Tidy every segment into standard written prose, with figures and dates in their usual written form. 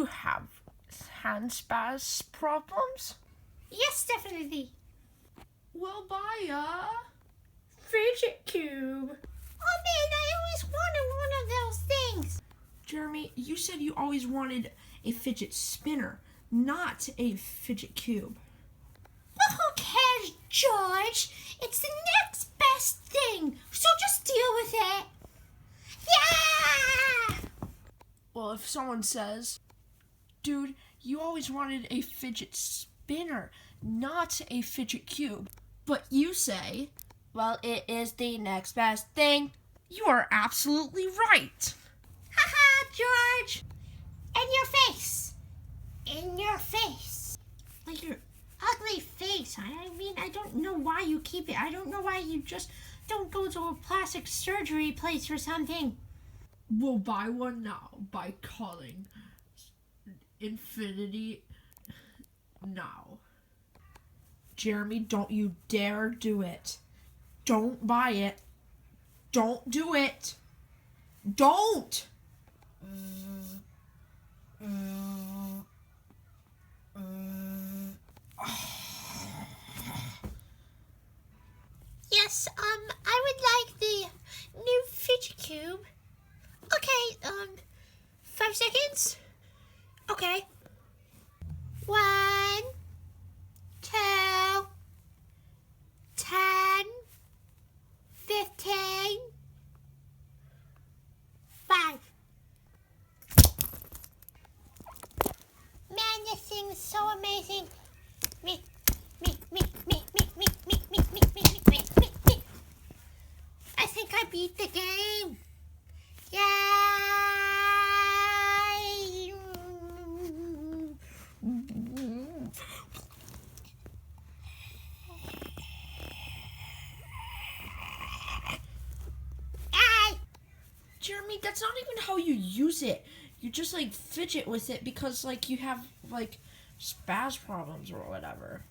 have hand spaz problems? Yes, definitely. We'll buy a fidget cube. Oh man, I always wanted one of those things. Jeremy, you said you always wanted a fidget spinner, not a fidget cube. Well, who cares, George? It's the next best thing, so just deal with it. Yeah! Well, if someone says, dude, you always wanted a fidget spinner, not a fidget cube, but you say, well, it is the next best thing, you are absolutely right. Haha, George! In your face! In your face! Like your ugly face. I mean, I don't know why you keep it. I don't know why you just don't go to a plastic surgery place or something. We'll buy one now by calling Infinity now. Jeremy, don't you dare do it. Don't buy it. Don't do it. Don't! Yes, I would like the new fidget cube. Okay, 5 seconds. Okay. 1, 2, 10, 15, 5. Man, this thing is so amazing. Me. I think I beat the game. Yay! Jeremy, that's not even how you use it. You just like fidget with it because like you have like spaz problems or whatever.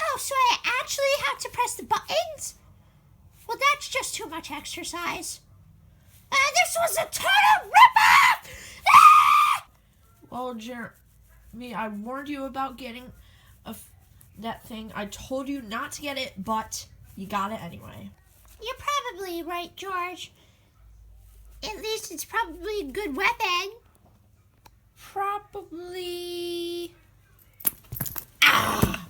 Oh, so I actually have to press the buttons? Well, that's just too much exercise. This was a total rip-off! Ah! Well, Jeremy, I warned you about getting that thing. I told you not to get it, but you got it anyway. You're probably right, George. At least it's probably a good weapon. Probably. Ah!